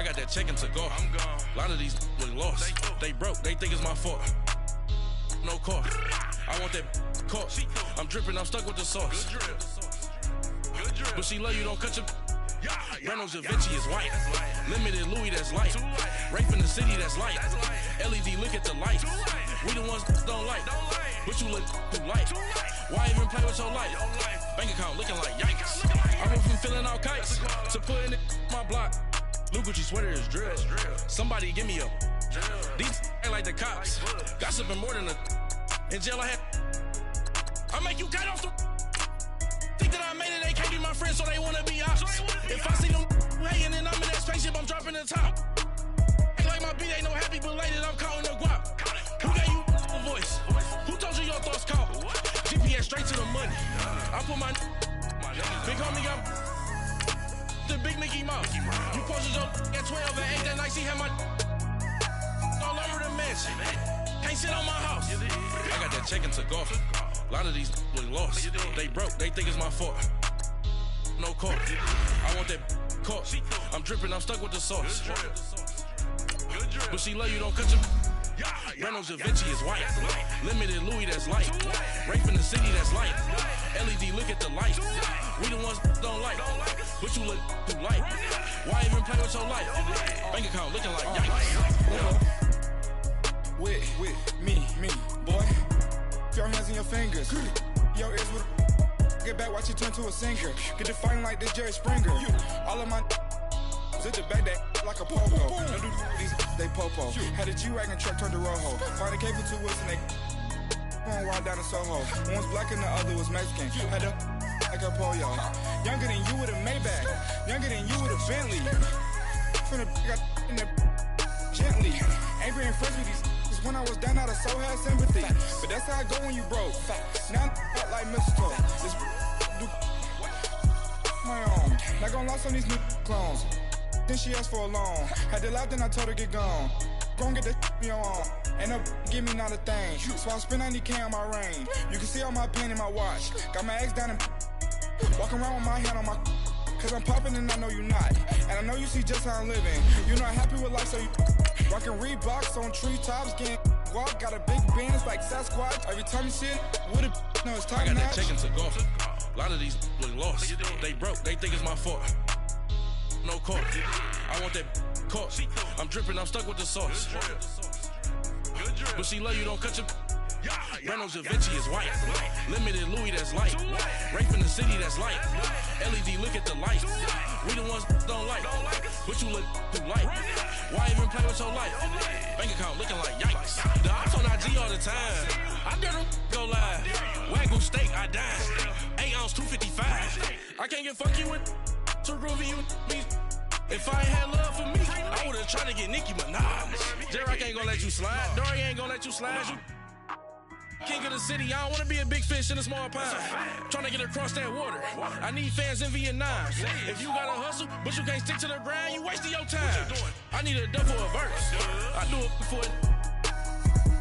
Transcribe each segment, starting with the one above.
I got that checking to go. I'm gone. A lot of these was lost. They broke, they think it's my fault. No car. I want that caught. I'm dripping, I'm stuck with the sauce. Good drip. But she love you, don't cut your. Reynolds Da Vinci is white. Limited Louis, that's light. Rape in the city, that's light. LED, look at the lights. We the ones don't like. But you look too light. Why even play with your life? Bank account looking like yikes. I went from filling out kites to putting it my block. Blue Gucci sweater is drill. Somebody give me a. These ain't like the cops. Gossiping more than a. In jail I had. I make you cut off the. Think that I made it, they can't be my friends, so they wanna be ops. If I see them hating and I'm in that spaceship, I'm dropping the top. Ain't like my beat ain't no happy belated, I'm counting the guap. Who gave you a voice? Who told you your thoughts count? GPS straight to the money. I put my big homie got the big Mickey Mouse. You posted your at 12 and 8 that night, she had my all over the mansion. Can't sit on my house. I got that checking to go. A lot of these was lost. They broke, they think it's my fault. No car. I want that caught. I'm dripping, I'm stuck with the sauce. But she love you, don't cut your. Reynolds Da Vinci is white. Limited Louis, that's light. Rape in the city, that's light. LED, look at the lights. We the ones don't like. But you look too light. Why even play with your life? Bank account looking like yikes. With me, boy. Your hands and your fingers. Your ears with a. Get back, watch you turn to a singer. Get to fighting like this Jerry Springer. All of my zit the back that like a popo. Don't do these, they popo. Had a G-Wagon truck turned to Rojo. Find a cable 2 wheels and they going wild down in Soho. One was black and the other was Mexican. Had a like a pollo. Younger than you with a Maybach. Younger than you with a Bentley. From the got in the gently. Angry and friends with these. When I was down, I so had sympathy. But that's how I go when you broke. Now I'm like mistletoe. This do my own. Not gonna lie on these new clones. Then she asked for a loan. Had to laugh, then I told her get gone. Gon' get that me on. Ain't no give me not a thing. So I spend 90K on my range. You can see all my pain in my watch. Got my ex down and walking around with my hand on my. Cause I'm popping and I know you not. And I know you see just how I'm living. You're not happy with life, so you rockin' Reeboks on treetops, getting guap. Got a big band, it's like Sasquatch. Every time you see it, with it, no, it's time. I got that checking to go. A lot of these was lost. They broke, they think it's my fault. No car. I want that caught. I'm dripping, I'm stuck with the sauce. But she love you, don't cut your. Reynolds Da Vinci is white. Limited Louis, that's light. Rape in the city, that's light. LED, look at the lights. We the ones don't like. But you look too light. Why even play with your life? Bank account looking like yikes. The ops on IG all the time. I dare them go live. Wagyu steak, I dine. 8 ounce, 255. I can't get fuck you with too groovy you me. If I ain't had love for me, I would've tried to get Nicki Minaj. Derek ain't gonna let you slide. Dory ain't gonna let you slide. You king of the city, I don't wanna be a big fish in a small pond. Trying to get across that water. I need fans in Vietnam. If you gotta hustle, but you can't stick to the grind, you wasting your time. I need a double a verse. I do it for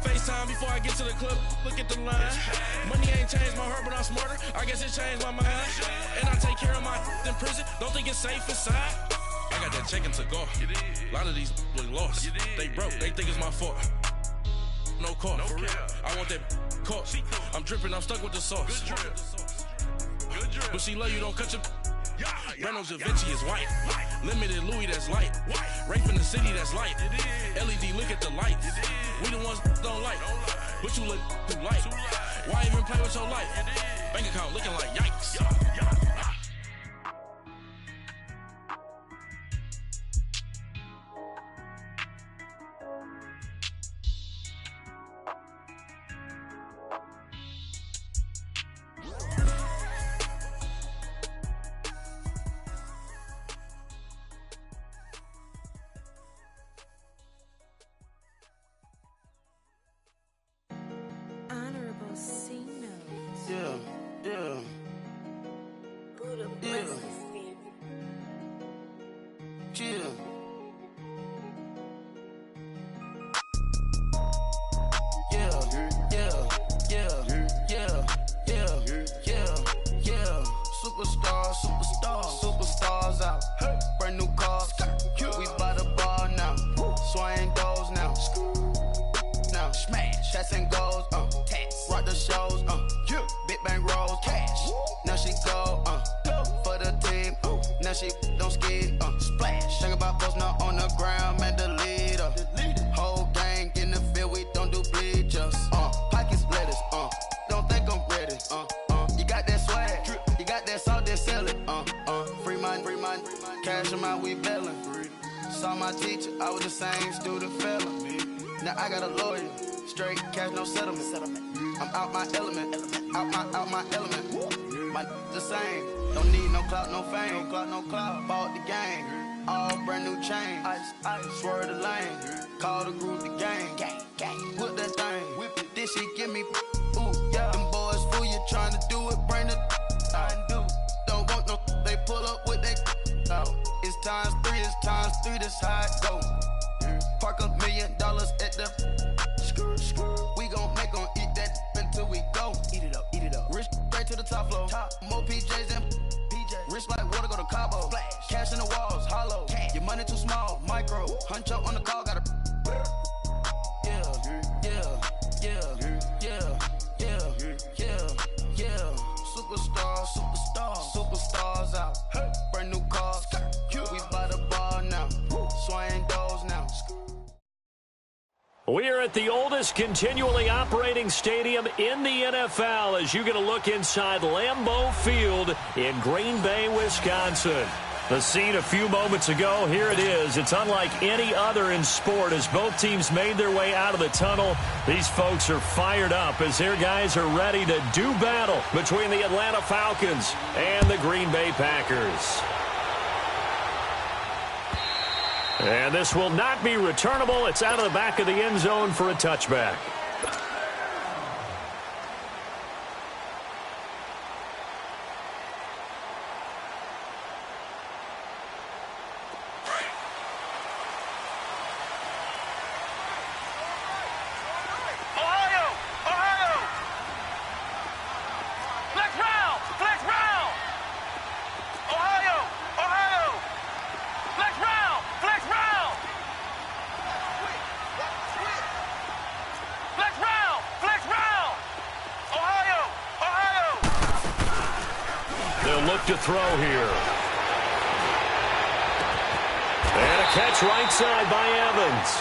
FaceTime before I get to the club. Look at the line. Money ain't changed my heart, but I'm smarter. I guess it changed my mind. And I take care of my in prison. Don't think it's safe inside. I got that checking to go. A lot of these was lost. They broke, they think it's my fault. No car. I want that caught. I'm dripping, I'm stuck with the sauce. But she love you, don't cut your. Reynolds Da Vinci is white. Limited Louis, that's light. Rape in the city, that's light. LED, look at the lights. We the ones don't like. But you look too light. Why even play with your life? Bank account looking like yikes. shots and goals, rock the shows, big bang rolls, cash. Now she go, for the team, now she don't ski, splash. Think about post now on the ground, man, the leader. Whole gang in the field, we don't do bleachers, pockets lettuce, don't think I'm ready, you got that swag, you got that salt, then sell it, free mind, cash them out, we bellin'. Saw my teacher, I was the same student fella. Now I got a lawyer, straight cash, no settlement. I'm out my element, out my element. My the same, don't need no clout, no fame, no clout. Bought the game, all brand new chain. Ice, swerve the lane, call the group the gang. Whip that thing, whip it. This shit give me, ooh yeah. Them boys fool you trying to do it, bring the don't want no, they pull up with they. It's times three, this how it go. Park $1 million at the we gon' make 'em eat that until we go. Eat it up. Rich straight to the top floor. More PJs and rich like water, go to Cabo. Cash in the walls, hollow. Your money too small, micro. Huncho on the call, gotta. Yeah. Superstars out. Brand new cars. We by the bar now. Swaying doors now. We're at the oldest continually operating stadium in the NFL as you get a look inside Lambeau Field in Green Bay, Wisconsin. The scene a few moments ago, here it is. It's unlike any other in sport as both teams made their way out of the tunnel. These folks are fired up as their guys are ready to do battle between the Atlanta Falcons and the Green Bay Packers. And this will not be returnable. It's out of the back of the end zone for a touchback. To throw here. And a catch right side by Evans.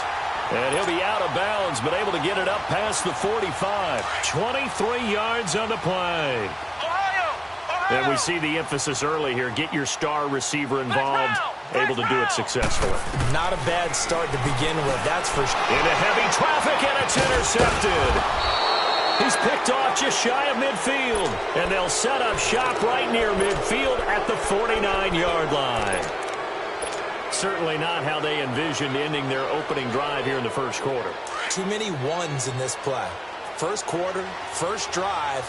And he'll be out of bounds, but able to get it up past the 45. 23 yards on the play. And we see the emphasis early here. Get your star receiver involved. Able to do it successfully. Not a bad start to begin with, that's for sure. Into heavy traffic, and it's intercepted. He's picked off just shy of midfield, and they'll set up shop right near midfield at the 49-yard line. Certainly not how they envisioned ending their opening drive here in the first quarter. Too many ones in this play. First quarter, first drive,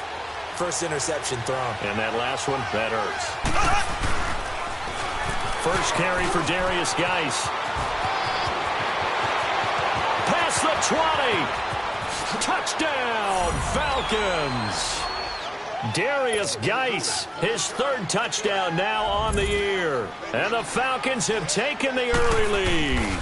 first interception thrown. And that last one, that hurts. First carry for Darius Geis. Past the 20. Touchdown, Falcons. Darius Geis, his third touchdown now on the year. And the Falcons have taken the early lead.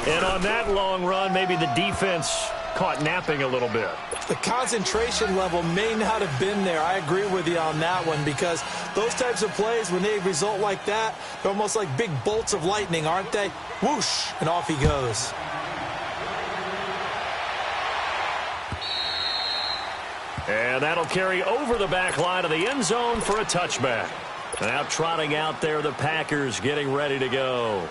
And on that long run, maybe the defense caught napping a little bit. The concentration level may not have been there. I agree with you on that one because those types of plays, when they result like that, they're almost like big bolts of lightning, aren't they? Whoosh, and off he goes. And that'll carry over the back line of the end zone for a touchback. Now trotting out there, the Packers getting ready to go.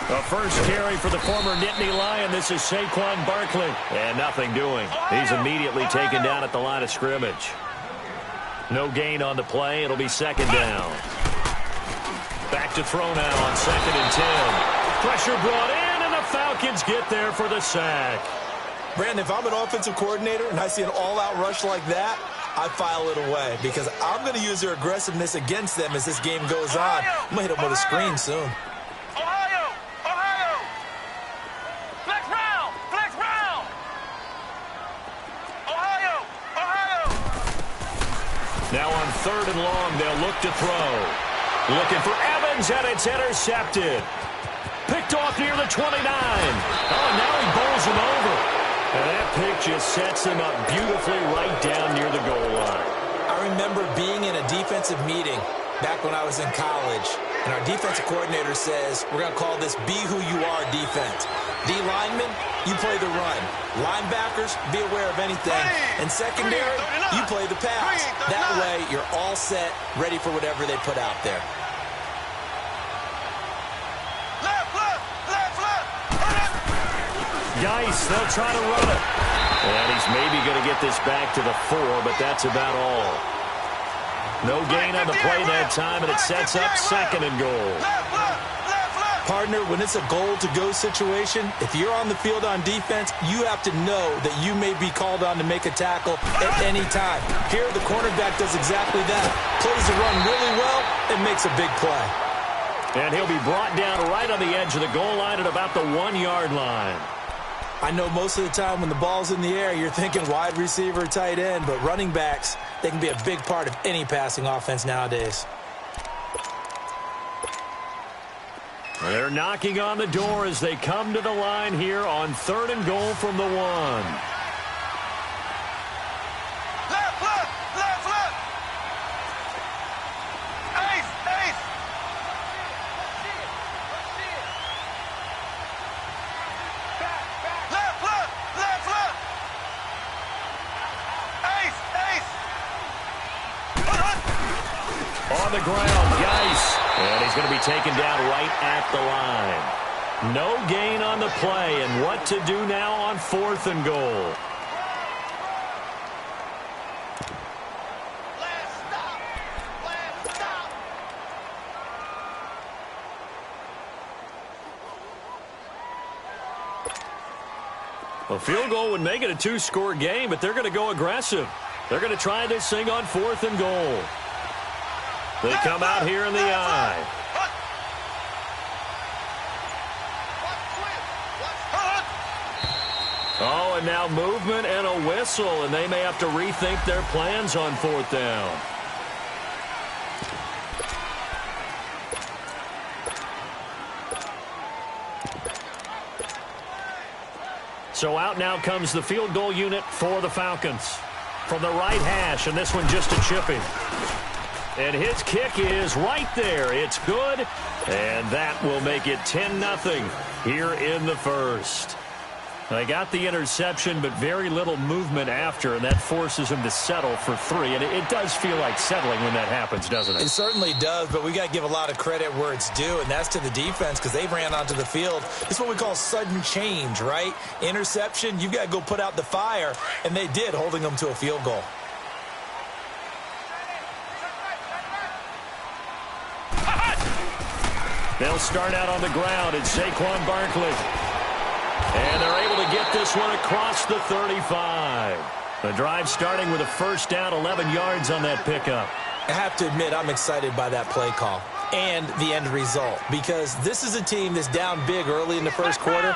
A first carry for the former Nittany Lion. This is Saquon Barkley. And nothing doing. He's immediately taken down at the line of scrimmage. No gain on the play. It'll be second down. Back to throw now on 2nd and 10. Pressure brought in, and the Falcons get there for the sack. Brandon, if I'm an offensive coordinator and I see an all-out rush like that, I file it away because I'm going to use their aggressiveness against them as this game goes on. I'm going to hit them with a screen soon. Now on 3rd and long, they'll look to throw. Looking for Evans, and it's intercepted. Picked off near the 29. Oh, now he bowls him over. And that pick just sets him up beautifully right down near the goal line. I remember being in a defensive meeting back when I was in college, and our defensive coordinator says, we're going to call this be who you are defense. D linemen, you play the run. Linebackers, be aware of anything. And secondary, you play the pass. That way, you're all set, ready for whatever they put out there. Geis, they'll try to run it. And he's maybe going to get this back to the 4, but that's about all. No gain on the play that time, and it sets up 2nd and goal. Partner, when it's a goal-to-go situation, if you're on the field on defense, you have to know that you may be called on to make a tackle at any time. Here, the cornerback does exactly that. Plays the run really well and makes a big play. And he'll be brought down right on the edge of the goal line at about the 1-yard line. I know most of the time when the ball's in the air, you're thinking wide receiver, tight end, but running backs, they can be a big part of any passing offense nowadays. They're knocking on the door as they come to the line here on 3rd and goal from the 1. On the ground, Geis. And he's going to be taken down right at the line. No gain on the play, and what to do now on 4th and goal. A field goal would make it a 2-score game, but they're going to go aggressive. They're going to try this thing on 4th and goal. They come out here in the eye. Oh, and now movement and a whistle, and they may have to rethink their plans on 4th down. So out now comes the field goal unit for the Falcons. From the right hash, and this one just a chipping. And his kick is right there. It's good, and that will make it 10-0 here in the first. They got the interception, but very little movement after, and that forces him to settle for 3. And it does feel like settling when that happens, doesn't it? It certainly does, but we got to give a lot of credit where it's due, and that's to the defense because they ran onto the field. It's what we call sudden change, right? Interception, you've got to go put out the fire, and they did, holding them to a field goal. They'll start out on the ground. It's Saquon Barkley. And they're able to get this one across the 35. The drive starting with a first down, 11 yards on that pickup. I have to admit, I'm excited by that play call and the end result because this is a team that's down big early in the first quarter,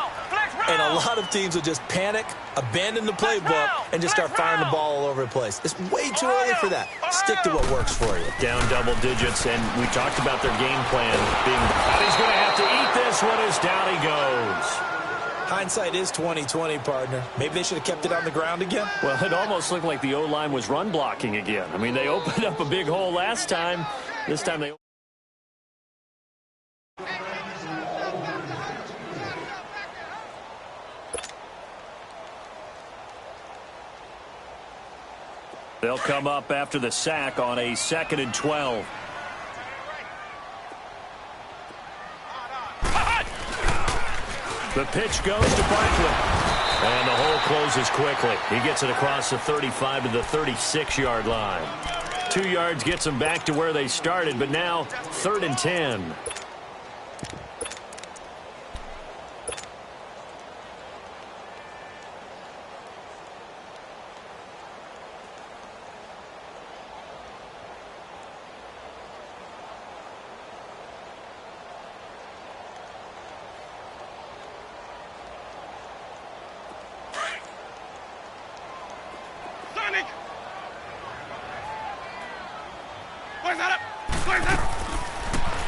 and a lot of teams will just panic, abandon the playbook, and just start firing the ball all over the place. It's way too early for that. Stick to what works for you. Down double digits, and we talked about their game plan being, and he's going to have to eat this one as down he goes. Hindsight is 20/20, partner. Maybe they should have kept it on the ground again. Well, it almost looked like the O-line was run blocking again. I mean, they opened up a big hole last time. This time they... They'll come up after the sack on a 2nd and 12. The pitch goes to Barkley. And the hole closes quickly. He gets it across the 35 to the 36-yard line. 2 yards gets them back to where they started, but now 3rd and 10.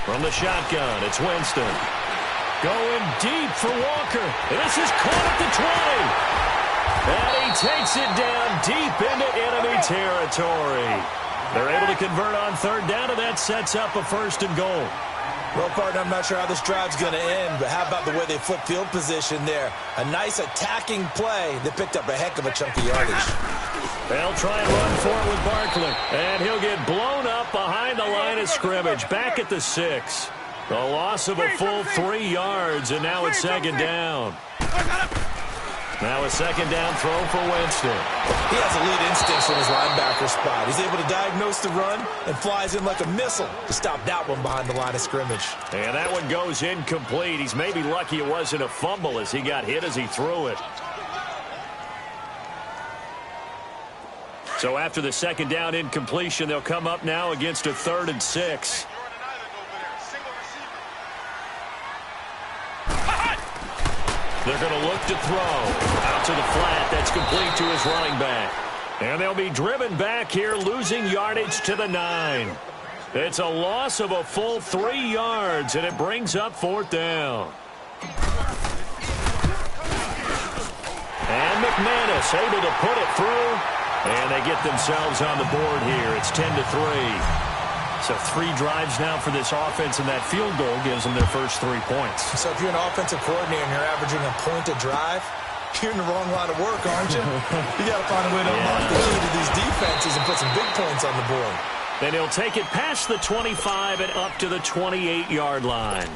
From the shotgun, it's Winston. Going deep for Walker. This is caught at the 20. And he takes it down deep into enemy territory. They're able to convert on third down, and that sets up a 1st and goal. Well, partner, I'm not sure how this drive's going to end, but how about the way they flip field position there? A nice attacking play that picked up a heck of a chunk of yardage. They'll try and run for it with Barkley. And he'll get blown up behind the line of scrimmage, back at the 6. A loss of a full 3 yards, and now it's 2nd down. Now a 2nd down throw for Winston. He has elite instincts in his linebacker spot. He's able to diagnose the run and flies in like a missile to stop that one behind the line of scrimmage. And that one goes incomplete. He's maybe lucky it wasn't a fumble as he got hit as he threw it. So after the 2nd down incompletion, they'll come up now against a 3rd and 6. They're going to look to throw. Out to the flat. That's complete to his running back. And they'll be driven back here, losing yardage to the 9. It's a loss of a full 3 yards, and it brings up 4th down. And McManus able to put it through, and they get themselves on the board here. It's 10-3. So 3 drives now for this offense, and that field goal gives them their first 3 points. So if you're an offensive coordinator and you're averaging a point a drive, you're in the wrong line of work, aren't you? You got to find a way to unlock the key to these defenses and put some big points on the board. Then he'll take it past the 25 and up to the 28-yard line.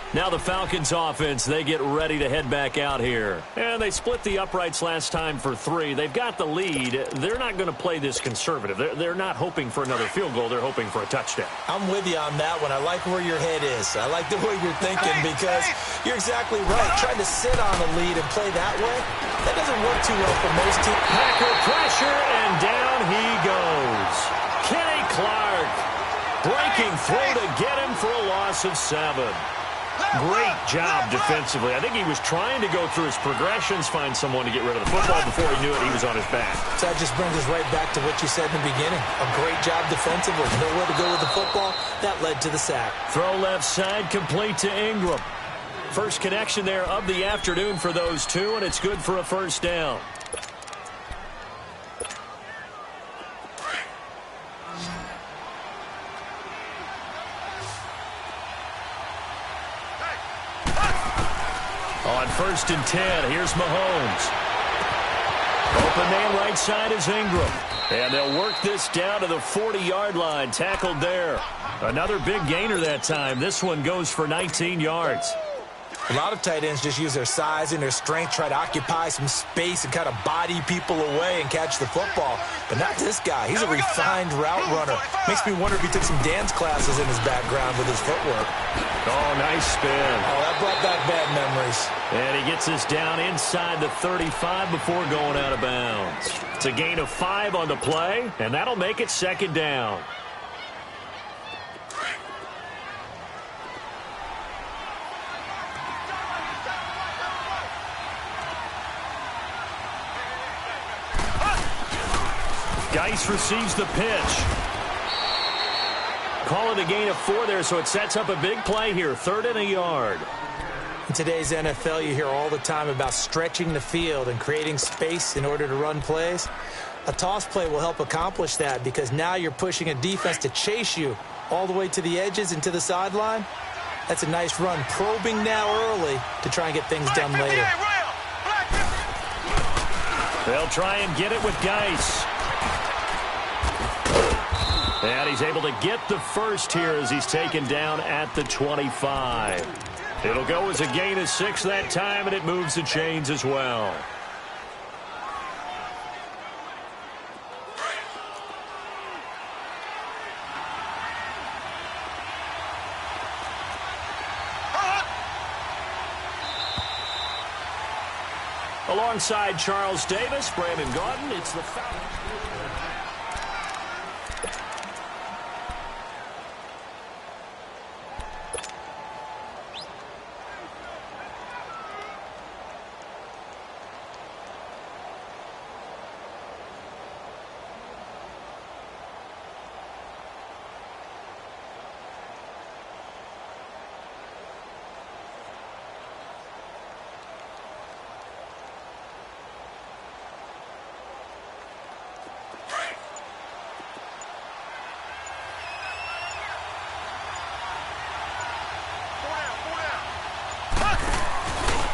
Now the Falcons offense, they get ready to head back out here. And they split the uprights last time for 3. They've got the lead. They're not going to play this conservative. They're not hoping for another field goal. They're hoping for a touchdown. I'm with you on that one. I like where your head is. I like the way you're thinking because you're exactly right. Trying to sit on a lead and play that way, that doesn't work too well for most teams. Packer pressure, and down he goes. Kenny Clark breaking through to get him for a loss of 7. Great job defensively. I think he was trying to go through his progressions, find someone to get rid of the football. Before he knew it, he was on his back. So that just brings us right back to what you said in the beginning. A great job defensively. Nowhere to go with the football. That led to the sack. Throw left side, complete to Ingram. First connection there of the afternoon for those 2, and it's good for a 1st down. On 1st and 10, here's Mahomes. Open man right side is Ingram. And they'll work this down to the 40-yard line. Tackled there. Another big gainer that time. This one goes for 19 yards. A lot of tight ends just use their size and their strength, try to occupy some space and kind of body people away and catch the football. But not this guy. He's a refined route runner. Makes me wonder if he took some dance classes in his background with his footwork. Oh, nice spin. Oh, that brought back bad memories. And he gets us down inside the 35 before going out of bounds. It's a gain of 5 on the play, and that'll make it 2nd down. Geis receives the pitch. Call it a gain of 4 there, so it sets up a big play here. 3rd and a yard. In today's NFL, you hear all the time about stretching the field and creating space in order to run plays. A toss play will help accomplish that because now you're pushing a defense to chase you all the way to the edges and to the sideline. That's a nice run. Probing now early to try and get things done later. They'll try and get it with Geis. And he's able to get the first here as he's taken down at the 25. It'll go as a gain of 6 that time, and it moves the chains as well. Alongside Charles Davis, Brandon Gaudin, it's the Falcons.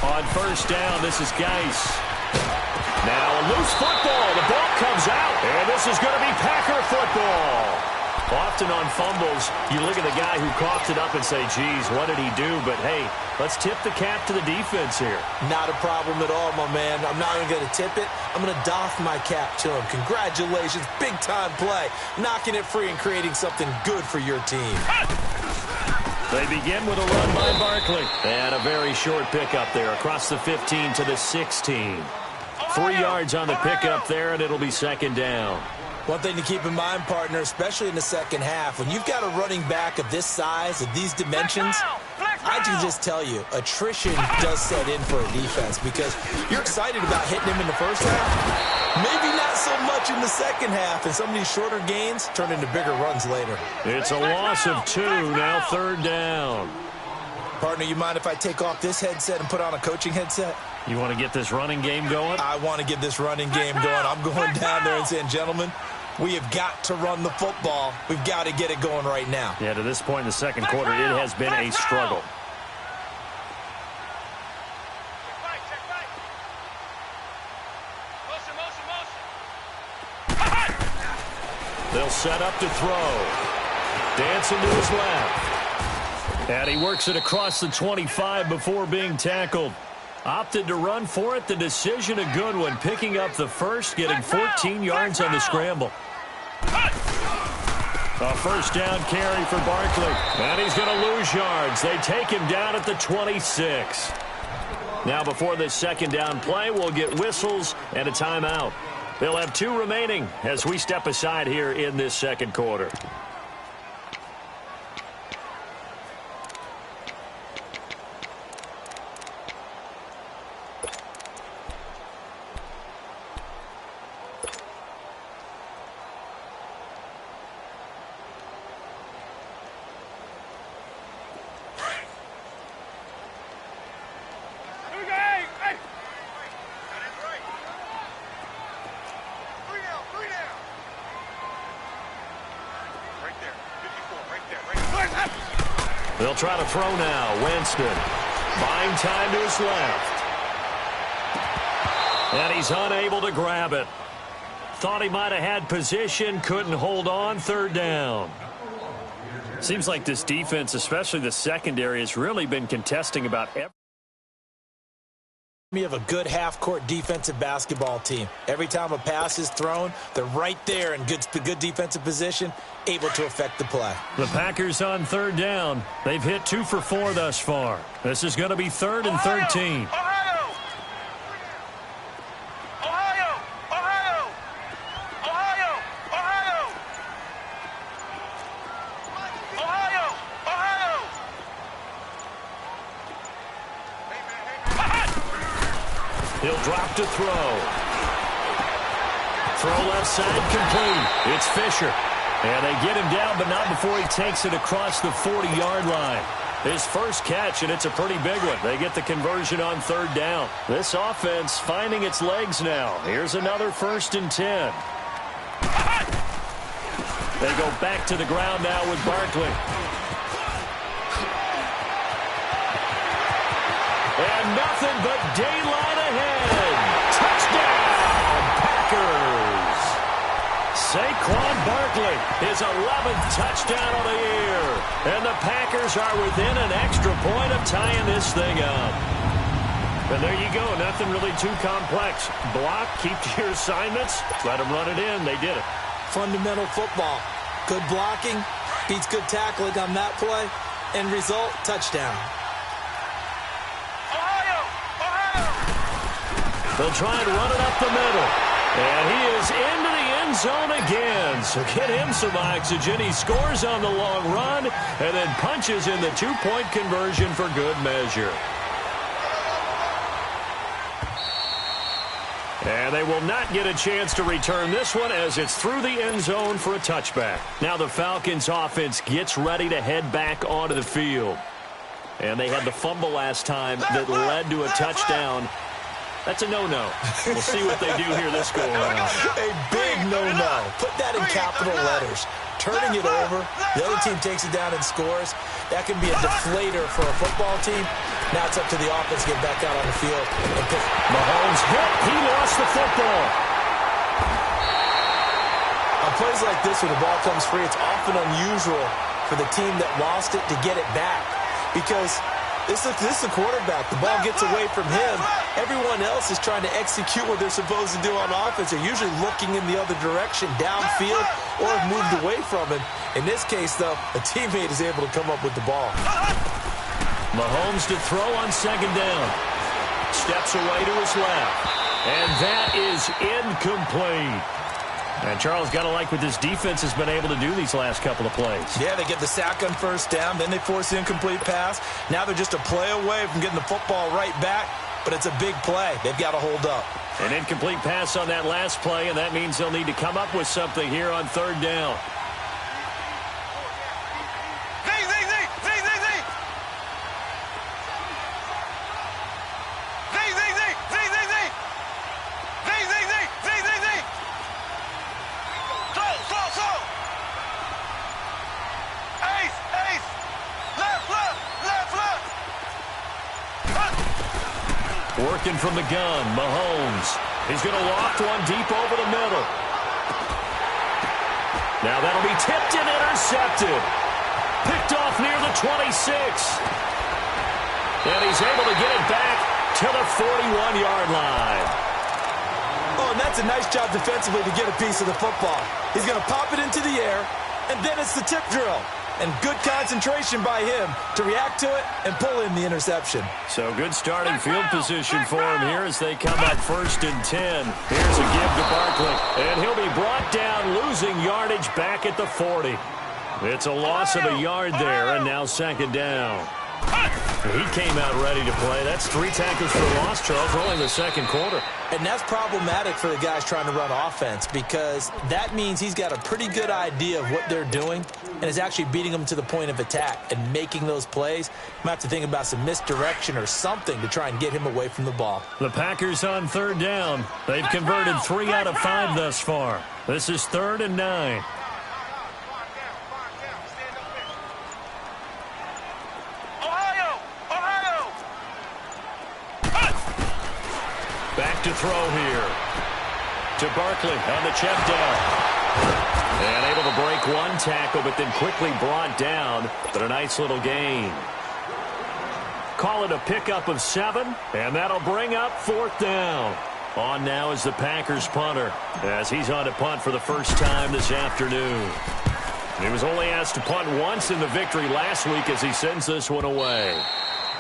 On first down, this is Geis. Now a loose football. The ball comes out, and this is going to be Packer football. Often on fumbles, you look at the guy who coughed it up and say, geez, what did he do? But, hey, let's tip the cap to the defense here. Not a problem at all, my man. I'm not even going to tip it. I'm going to doff my cap to him. Congratulations. Big-time play. Knocking it free and creating something good for your team. They begin with a run by Barkley. And a very short pickup there across the 15 to the 16. 3 yards on the pickup there, and it'll be second down. One thing to keep in mind, partner, especially in the second half, when you've got a running back of this size, of these dimensions, I can just tell you, attrition does set in for a defense because you're excited about hitting him in the first half. Maybe not so much in the second half, and some of these shorter gains turn into bigger runs later. It's a loss of 2, now third down. Partner, you mind if I take off this headset and put on a coaching headset? You want to get this running game going? I want to get this running game going. I'm going down there and saying, gentlemen, we have got to run the football. We've got to get it going right now. Yeah, to this point in the second quarter, it has been a struggle. They'll set up to throw. Dancing to his left. And he works it across the 25 before being tackled. Opted to run for it. The decision a good one. Picking up the first, getting 14 yards on the scramble. A first down carry for Barkley. And he's going to lose yards. They take him down at the 26. Now before this second down play, we'll get whistles and a timeout. They'll have 2 remaining as we step aside here in this second quarter. They'll try to throw now. Winston buying time to his left. And he's unable to grab it. Thought he might have had position, couldn't hold on. Third down. Seems like this defense, especially the secondary, has really been contesting about every. You have a good half-court defensive basketball team. Every time a pass is thrown, they're right there in good defensive position, able to affect the play. The Packers on third down. They've hit 2 for 4 thus far. This is going to be 3rd and 13. He'll drop to throw. Throw left side complete. It's Fisher. And they get him down, but not before he takes it across the 40-yard line. His first catch, and it's a pretty big one. They get the conversion on third down. This offense finding its legs now. Here's another 1st and 10. They go back to the ground now with Barkley. And nothing but daylight ahead. Touchdown, Packers. Saquon Barkley, his 11th touchdown of the year. And the Packers are within an extra point of tying this thing up. And there you go, nothing really too complex. Block, keep to your assignments, let them run it in. They did it. Fundamental football. Good blocking, beats good tackling on that play. End result, touchdown. They'll try and run it up the middle. And he is into the end zone again. So get him some oxygen. He scores on the long run and then punches in the 2-point conversion for good measure. And they will not get a chance to return this one as it's through the end zone for a touchback. Now the Falcons offense gets ready to head back onto the field. And they had the fumble last time that led to a touchdown. That's a no-no. We'll see what they do here this go-around. A big no-no. Put that in capital letters. Turning it over, the other team takes it down and scores. That can be a deflator for a football team. Now it's up to the offense to get back out on the field. And Mahomes hit. He lost the football. On plays like this where the ball comes free, it's often unusual for the team that lost it to get it back. Because this is a quarterback. The ball gets away from him. Everyone else is trying to execute what they're supposed to do on offense. They're usually looking in the other direction, downfield, or have moved away from him. In this case, though, a teammate is able to come up with the ball. Mahomes to throw on second down. Steps away to his left. And that is incomplete. And Charles, got to like what this defense has been able to do these last couple of plays. Yeah, they get the sack on first down, then they force the incomplete pass. Now they're just a play away from getting the football right back, but it's a big play. They've got to hold up. An incomplete pass on that last play, and that means they'll need to come up with something here on third down. Working from the gun, Mahomes. He's going to loft one deep over the middle. Now that'll be tipped and intercepted. Picked off near the 26. And he's able to get it back to the 41-yard line. Oh, and that's a nice job defensively to get a piece of the football. He's going to pop it into the air, and then it's the tip drill. And good concentration by him to react to it and pull in the interception. So good starting field position for him here as they come up 1st and 10. Here's a give to Barkley. And he'll be brought down, losing yardage back at the 40. It's a loss of a yard there, and now second down. He came out ready to play. That's 3 tackles for loss, Charles, only the second quarter. And that's problematic for the guys trying to run offense because that means he's got a pretty good idea of what they're doing and is actually beating them to the point of attack and making those plays. Might have to think about some misdirection or something to try and get him away from the ball. The Packers on third down. They've converted 3 out of 5 thus far. This is 3rd and 9. Back to throw here. To Barkley on the check down. And able to break one tackle, but then quickly brought down. But a nice little gain. Call it a pickup of 7, and that'll bring up 4th down. On now is the Packers punter, as he's on to punt for the first time this afternoon. He was only asked to punt once in the victory last week as he sends this one away.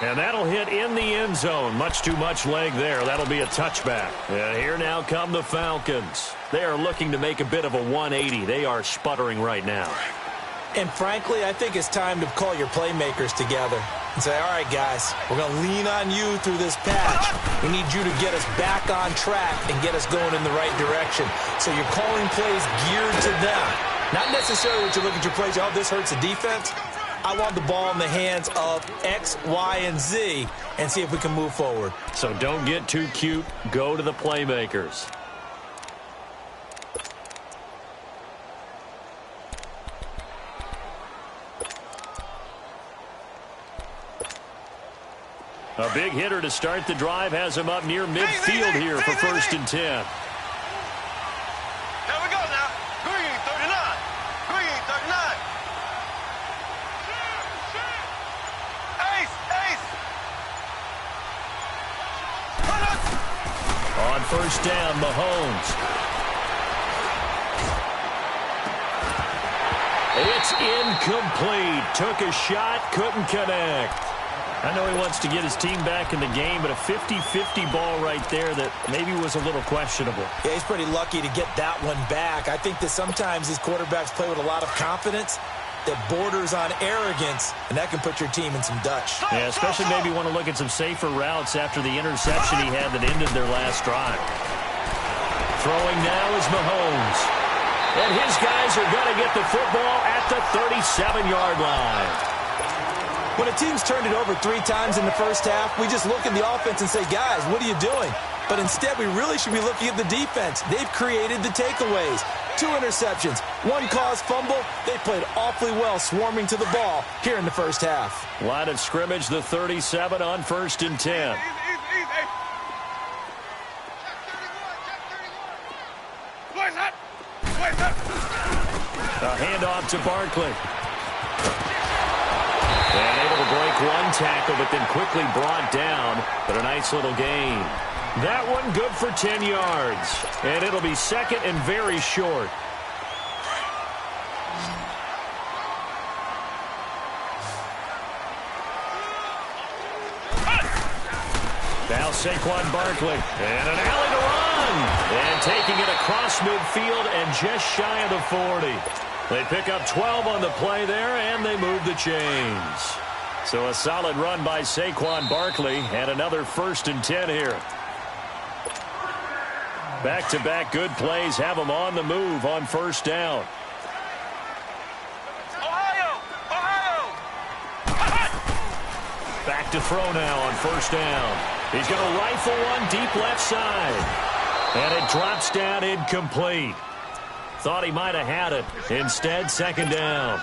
And that'll hit in the end zone. Much too much leg there. That'll be a touchback. And here now come the Falcons. They are looking to make a bit of a 180. They are sputtering right now. And frankly, I think it's time to call your playmakers together and say, all right, guys, we're going to lean on you through this patch. We need you to get us back on track and get us going in the right direction. So you're calling plays geared to them. Not necessarily what you look at your plays, oh, this hurts the defense. I want the ball in the hands of X, Y, and Z and see if we can move forward. So don't get too cute. Go to the playmakers. A big hitter to start the drive has him up near midfield here for 1st and 10. On 1st down, Mahomes. It's incomplete. Took a shot, couldn't connect. I know he wants to get his team back in the game, but a 50-50 ball right there that maybe was a little questionable. Yeah, he's pretty lucky to get that one back. I think that sometimes these quarterbacks play with a lot of confidence that borders on arrogance, and that can put your team in some Dutch. Yeah, especially maybe want to look at some safer routes after the interception he had that ended their last drive. Throwing now is Mahomes. And his guys are going to get the football at the 37-yard line. When a team's turned it over 3 times in the first half, we just look at the offense and say, guys, what are you doing? But instead, we really should be looking at the defense. They've created the takeaways. 2 interceptions, 1 caused fumble. They played awfully well swarming to the ball here in the first half. Line of scrimmage, the 37 on 1st and 10. A handoff to Barkley. And able to break 1 tackle, but then quickly brought down. But a nice little gain. That one good for 10 yards. And it'll be 2nd and very short. Now Saquon Barkley. And an alley to run. And taking it across midfield and just shy of the 40. They pick up 12 on the play there, and they move the chains. So a solid run by Saquon Barkley, and another 1st and 10 here. Back-to-back good plays have them on the move on 1st down. Back to throw now on 1st down. He's going to rifle one deep left side. And it drops down incomplete. Thought he might have had it. Instead, 2nd down.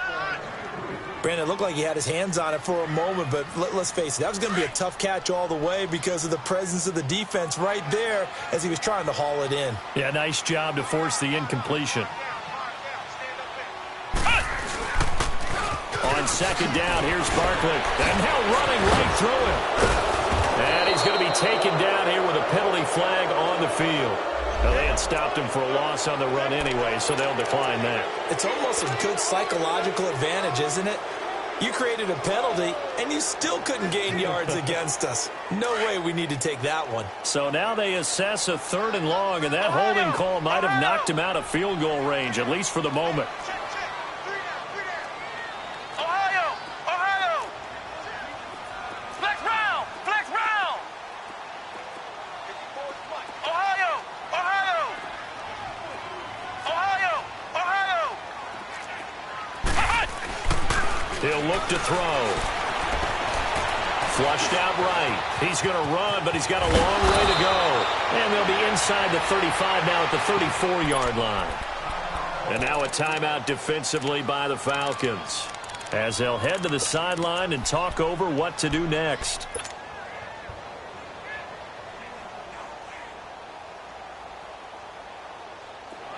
Brandon, it looked like he had his hands on it for a moment, but let's face it, that was going to be a tough catch all the way because of the presence of the defense right there as he was trying to haul it in. Yeah, nice job to force the incompletion. On 2nd down, here's Barkley. And now running right through him. And he's going to be taken down here with a penalty flag on the field. Well, they had stopped him for a loss on the run anyway, so they'll decline that. It's almost a good psychological advantage, isn't it? You created a penalty, and you still couldn't gain yards against us. No way we need to take that one. So now they assess a 3rd and long, and that holding call might have knocked him out of field goal range, at least for the moment. He'll look to throw. Flushed out right. He's going to run, but he's got a long way to go. And they'll be inside the 35 now at the 34-yard line. And now a timeout defensively by the Falcons, as they'll head to the sideline and talk over what to do next.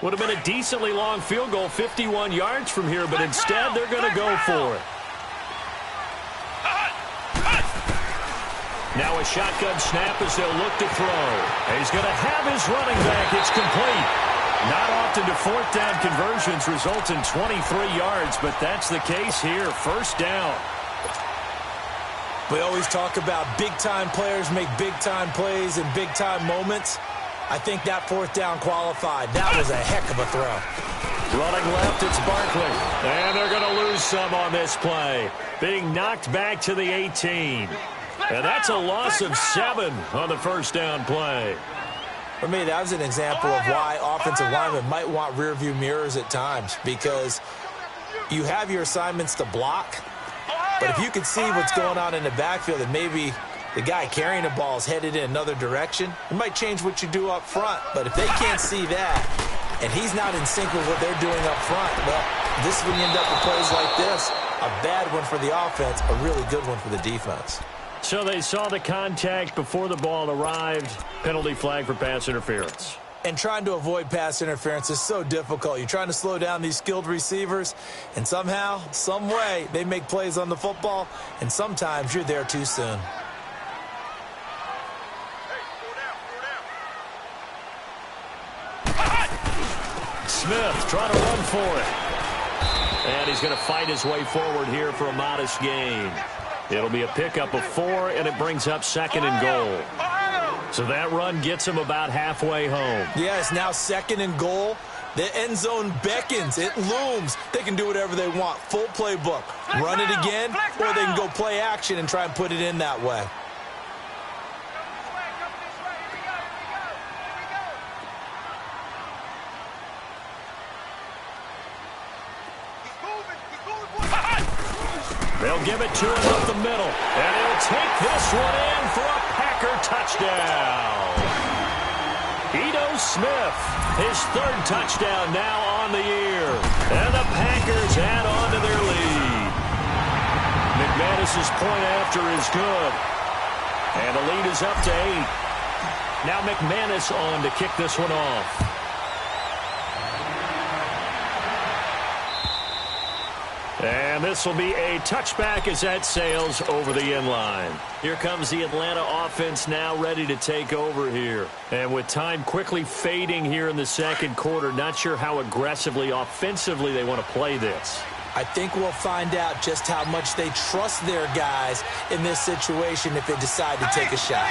Would have been a decently long field goal, 51 yards from here, but instead they're going to go for it. Now a shotgun snap as they'll look to throw. He's going to have his running back. It's complete. Not often do 4th down conversions result in 23 yards, but that's the case here. 1st down. We always talk about big-time players make big-time plays in big-time moments. I think that 4th down qualified. That was a heck of a throw. Running left, it's Barkley. And they're going to lose some on this play. Being knocked back to the 18. And that's a loss of 7 on the 1st down play. For me, that was an example of why offensive linemen might want rearview mirrors at times, because you have your assignments to block, but if you can see what's going on in the backfield and maybe the guy carrying the ball is headed in another direction, it might change what you do up front. But if they can't see that and he's not in sync with what they're doing up front, well, this is when you end up with plays like this. A bad one for the offense, a really good one for the defense. So they saw the contact before the ball arrived. Penalty flag for pass interference. And trying to avoid pass interference is so difficult. You're trying to slow down these skilled receivers, and somehow, some way, they make plays on the football, and sometimes you're there too soon. Smith trying to run for it. And he's going to fight his way forward here for a modest gain. It'll be a pickup of 4, and it brings up 2nd and goal. So that run gets him about halfway home. Yes, now 2nd and goal. The end zone beckons. It looms. They can do whatever they want. Full playbook. Run it again, or they can go play action and try and put it in that way. They'll give it to him up the middle. And he'll take this one in for a Packer touchdown. Ito Smith, his third touchdown now on the year. And the Packers add on to their lead. McManus's point after is good. And the lead is up to 8. Now McManus on to kick this one off. And this will be a touchback as that sails over the end line. Here comes the Atlanta offense now ready to take over here. And with time quickly fading here in the second quarter, not sure how aggressively, offensively they want to play this. I think we'll find out just how much they trust their guys in this situation if they decide to take a shot.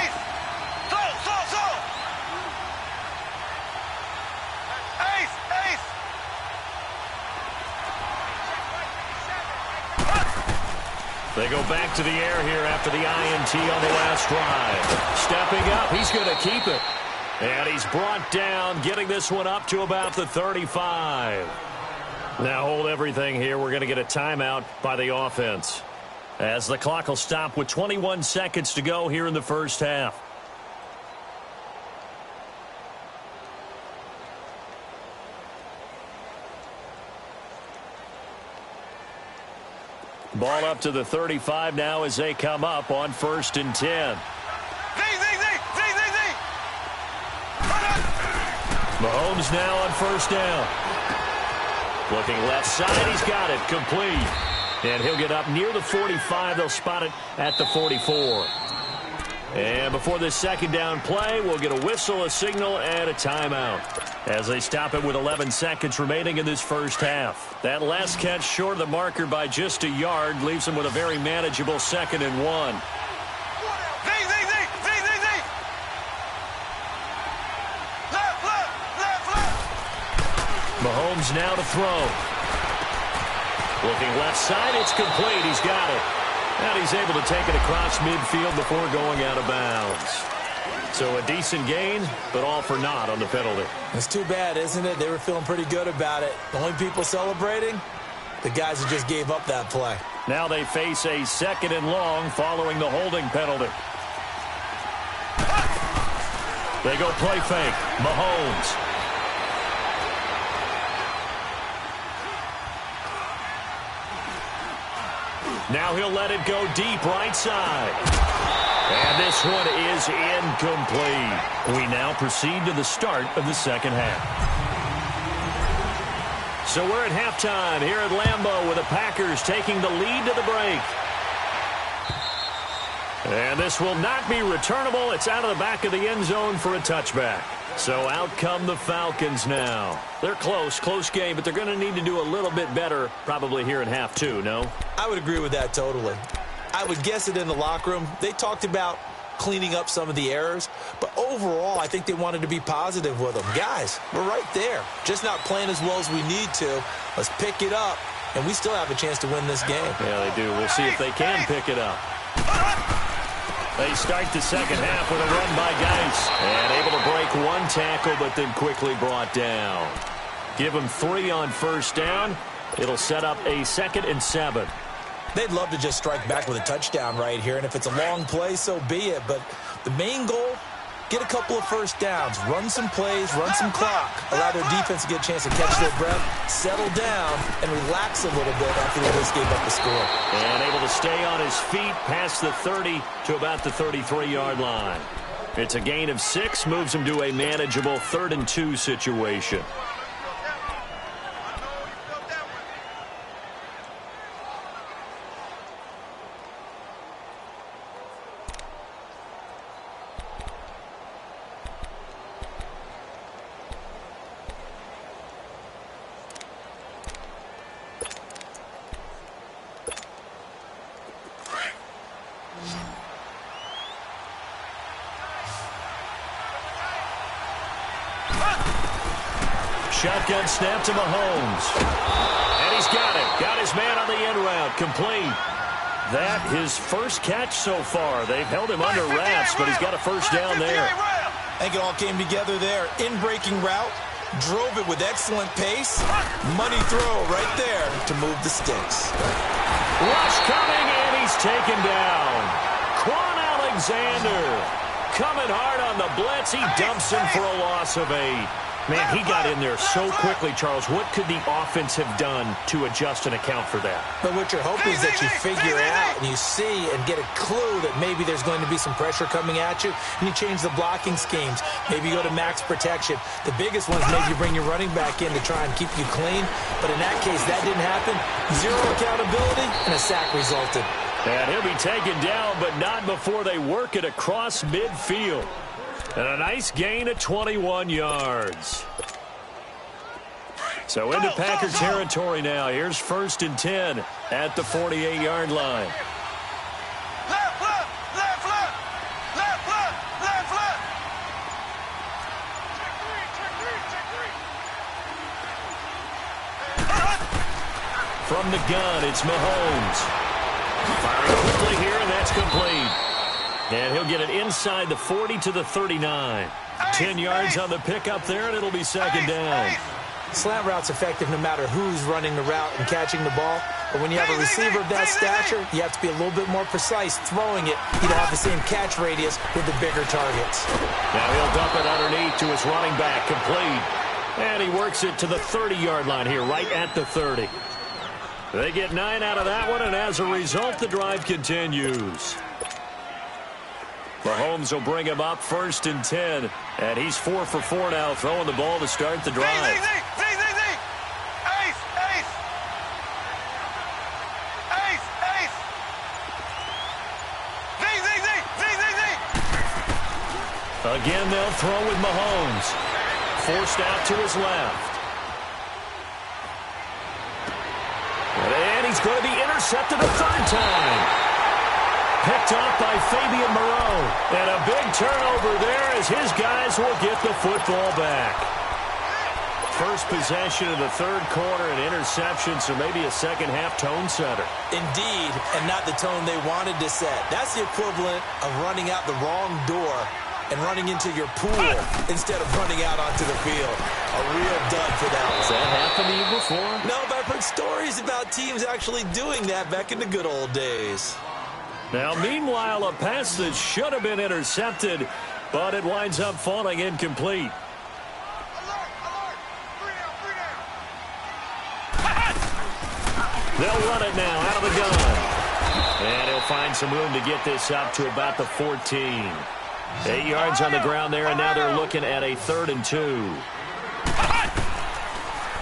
They go back to the air here after the INT on the last drive. Stepping up, he's going to keep it. And he's brought down, getting this one up to about the 35. Now hold everything here. We're going to get a timeout by the offense, as the clock will stop with 21 seconds to go here in the first half. Ball up to the 35 now as they come up on 1st and 10. Mahomes now on 1st down. Looking left side, he's got it, complete. And he'll get up near the 45. They'll spot it at the 44. And before this second down play, we'll get a whistle, a signal, and a timeout as they stop it with 11 seconds remaining in this first half. That last catch short of the marker by just a yard leaves them with a very manageable 2nd and 1. Mahomes now to throw. Looking left side, it's complete. He's got it. And he's able to take it across midfield before going out of bounds. So a decent gain, but all for naught on the penalty. It's too bad, isn't it? They were feeling pretty good about it. The only people celebrating, the guys who just gave up that play. Now they face a 2nd and long following the holding penalty. They go play fake. Mahomes. Now he'll let it go deep right side. And this one is incomplete. We now proceed to the start of the second half. So we're at halftime here at Lambeau with the Packers taking the lead to the break. And this will not be returnable. It's out of the back of the end zone for a touchback. So out come the Falcons now. They're close game, but they're going to need to do a little bit better probably here in half 2, no? I would agree with that totally. I would guess it in the locker room. They talked about cleaning up some of the errors, but overall, I think they wanted to be positive with them. Guys, we're right there. Just not playing as well as we need to. Let's pick it up, and we still have a chance to win this game. Yeah, they do. We'll see if they can pick it up. They start the second half with a run by Geis. And able to break one tackle, but then quickly brought down. Give them 3 on 1st down. It'll set up a 2nd and 7. They'd love to just strike back with a touchdown right here, and if it's a long play, so be it. But the main goal, get a couple of 1st downs, run some plays, run some clock, allow their defense to get a chance to catch their breath, settle down, and relax a little bit after they just gave up the score. And able to stay on his feet past the 30 to about the 33-yard line. It's a gain of 6, moves him to a manageable 3rd and 2 situation. Shotgun snap to Mahomes. And he's got it. Got his man on the end route. Complete. That his first catch so far. They've held him under wraps, but he's got a 1st down there. I think it all came together there. In-breaking route. Drove it with excellent pace. Money throw right there to move the sticks. Rush coming, and he's taken down. Quan Alexander coming hard on the blitz. He dumps him for a loss of 8. Man, he got in there so quickly, Charles. What could the offense have done to adjust and account for that? But what you're hoping is that you figure out and you see and get a clue that maybe there's going to be some pressure coming at you, and you change the blocking schemes. Maybe you go to max protection. The biggest one is maybe you bring your running back in to try and keep you clean. But in that case, that didn't happen. Zero accountability, and a sack resulted. And he'll be taken down, but not before they work it across midfield. And a nice gain of 21 yards. So into Packer territory now. Here's 1st and 10 at the 48-yard line. Left foot, left foot, left foot, left foot. From the gun, it's Mahomes. Firing quickly here, and that's complete. And he'll get it inside the 40 to the 39. 10 yards on the pickup there, and it'll be 2nd down. Slant route's effective no matter who's running the route and catching the ball. But when you have a receiver of that stature, you have to be a little bit more precise throwing it. You don't have the same catch radius with the bigger targets. Now he'll dump it underneath to his running back, complete. And he works it to the 30-yard line here, right at the 30. They get 9 out of that one, and as a result, the drive continues. Mahomes will bring him up 1st and 10, and he's 4 for 4 now, throwing the ball to start the drive. Ace, ace. Ace, ace. Again, they'll throw with Mahomes. Forced out to his left. And he's going to be intercepted a 3rd time. Picked off by Fabian Moreau. And a big turnover there as his guys will get the football back. First possession of the 3rd quarter, an interception, so maybe a second-half tone setter. Indeed, and not the tone they wanted to set. That's the equivalent of running out the wrong door and running into your pool instead of running out onto the field. A real dud for that one. Has that happened to you before? No, but I've heard stories about teams actually doing that back in the good old days. Now, meanwhile, a pass that should have been intercepted, but it winds up falling incomplete. They'll run it now out of the gun. And he'll find some room to get this up to about the 14. 8 yards on the ground there, and now they're looking at a 3rd and 2.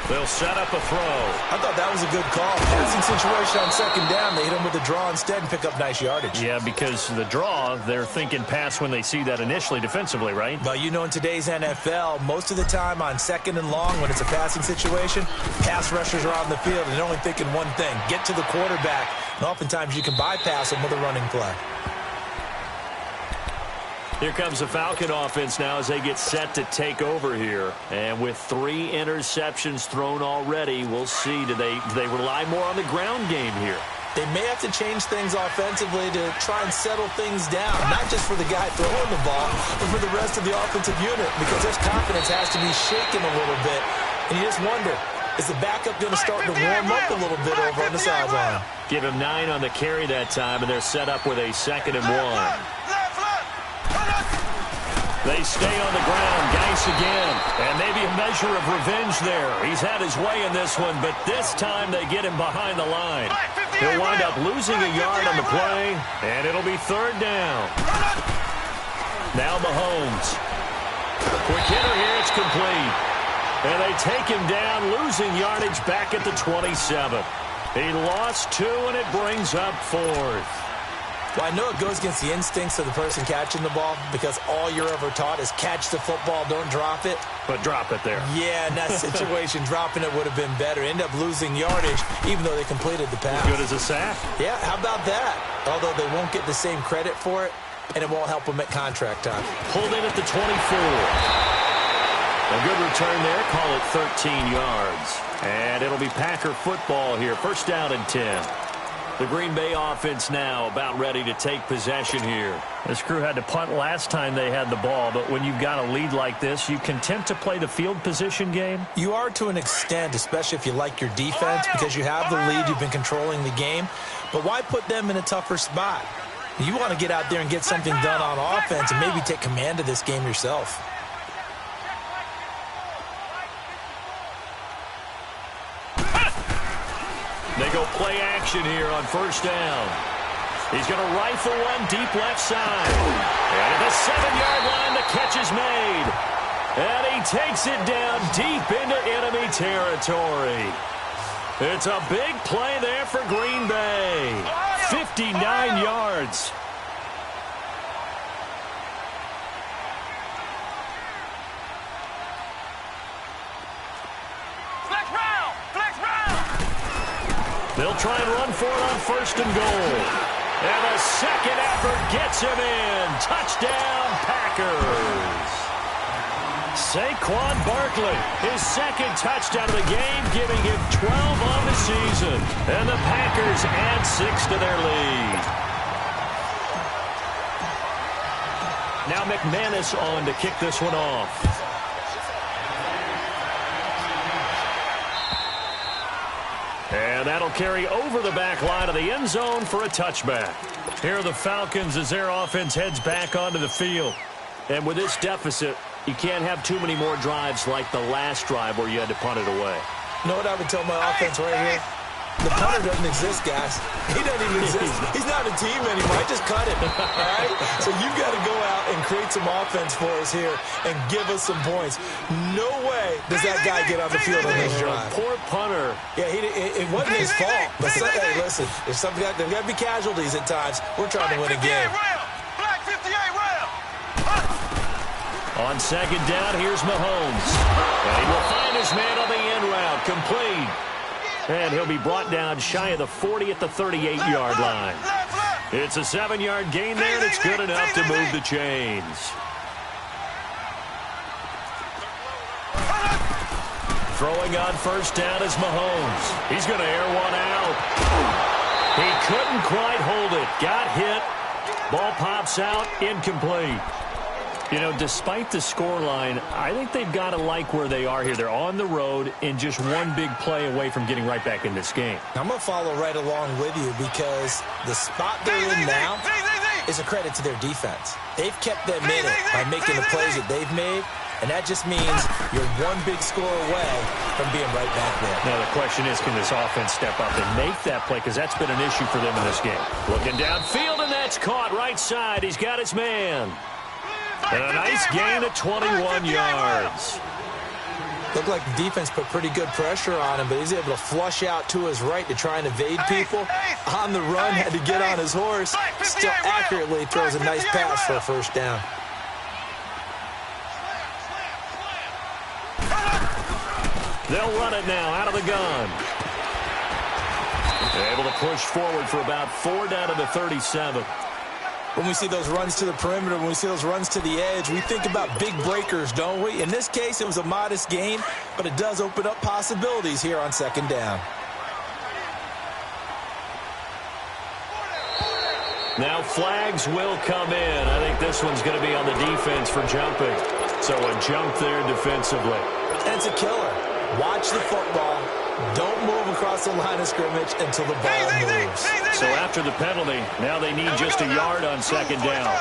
They'll set up a throw. I thought that was a good call. Passing situation on 2nd down. They hit him with a draw instead and pick up nice yardage. Yeah, because the draw, they're thinking pass when they see that initially defensively, right? But you know, in today's NFL, most of the time on 2nd and long, when it's a passing situation, pass rushers are on the field and they're only thinking one thing, get to the quarterback. And oftentimes you can bypass them with a running play. Here comes the Falcon offense now as they get set to take over here. And with 3 interceptions thrown already, we'll see. Do they rely more on the ground game here? They may have to change things offensively to try and settle things down, not just for the guy throwing the ball, but for the rest of the offensive unit, because their confidence has to be shaken a little bit. And you just wonder, is the backup going to start to warm up a little bit over on the sideline? Give him 9 on the carry that time, and they're set up with a 2nd and 1. They stay on the ground. Geis again. And maybe a measure of revenge there. He's had his way in this one, but this time they get him behind the line. He'll wind up losing a yard on the play, and it'll be 3rd down. Now Mahomes. Quick hitter here. It's complete. And they take him down, losing yardage back at the 27. He lost 2, and it brings up 4th. Well, I know it goes against the instincts of the person catching the ball because all you're ever taught is catch the football, don't drop it. But drop it there. Yeah, in that situation, dropping it would have been better. End up losing yardage, even though they completed the pass. As good as a sack. Yeah, how about that? Although they won't get the same credit for it, and it won't help them at contract time. Pulled in at the 24. A good return there. Call it 13 yards. And it'll be Packer football here. 1st down and 10. The Green Bay offense now about ready to take possession here. This crew had to punt last time they had the ball, but when you've got a lead like this, you content to play the field position game? You are to an extent, especially if you like your defense, because you have the lead, you've been controlling the game. But why put them in a tougher spot? You want to get out there and get something done on offense and maybe take command of this game yourself. They go play action here on first down. He's going to rifle one deep left side. And at the 7-yard line, the catch is made. And he takes it down deep into enemy territory. It's a big play there for Green Bay. 59 yards. They'll try and run for it on first and goal. And the second effort gets him in. Touchdown, Packers. Saquon Barkley, his second touchdown of the game, giving him 12 on the season. And the Packers add 6 to their lead. Now McManus on to kick this one off. And that'll carry over the back line of the end zone for a touchback. Here are the Falcons as their offense heads back onto the field. And with this deficit, you can't have too many more drives like the last drive where you had to punt it away. You know what I would tell my offense right here? The punter doesn't exist, guys. He doesn't even exist. He's not a team anymore. I just cut him. All right? So you've got to go out and create some offense for us here and give us some points. No way does that guy get on the field on this drive. Poor punter. Yeah, it wasn't his fault. But hey, listen, there's got to be casualties at times. We're trying to win a game. On second down, here's Mahomes. And he will find his man on the end route. Complete. And he'll be brought down shy of the 40 at the 38-yard line. It's a 7-yard gain there, and it's good enough to move the chains. Throwing on first down is Mahomes. He's going to air one out. He couldn't quite hold it. Got hit. Ball pops out. Incomplete. You know, despite the scoreline, I think they've got to like where they are here. They're on the road and just one big play away from getting right back in this game. I'm going to follow right along with you because the spot they're in now is a credit to their defense. They've kept them in it by making the plays that they've made, and that just means you're one big score away from being right back there. Now, the question is, can this offense step up and make that play? Because that's been an issue for them in this game. Looking downfield, and that's caught right side. He's got his man. And a nice gain of 21 yards. Looked like the defense put pretty good pressure on him, but he's able to flush out to his right to try and evade people. On the run, had to get on his horse. Still accurately throws a nice pass for a first down. They'll run it now out of the gun. They're able to push forward for about 4 down to the 37. When we see those runs to the perimeter, when we see those runs to the edge, we think about big breakers, don't we? In this case, it was a modest gain, but it does open up possibilities here on second down. Now flags will come in. I think this one's going to be on the defense for jumping. So a jump there defensively. And it's a killer. Watch the football. Don't move across the line of scrimmage until the ball moves. So after the penalty, now they need just a yard on second down.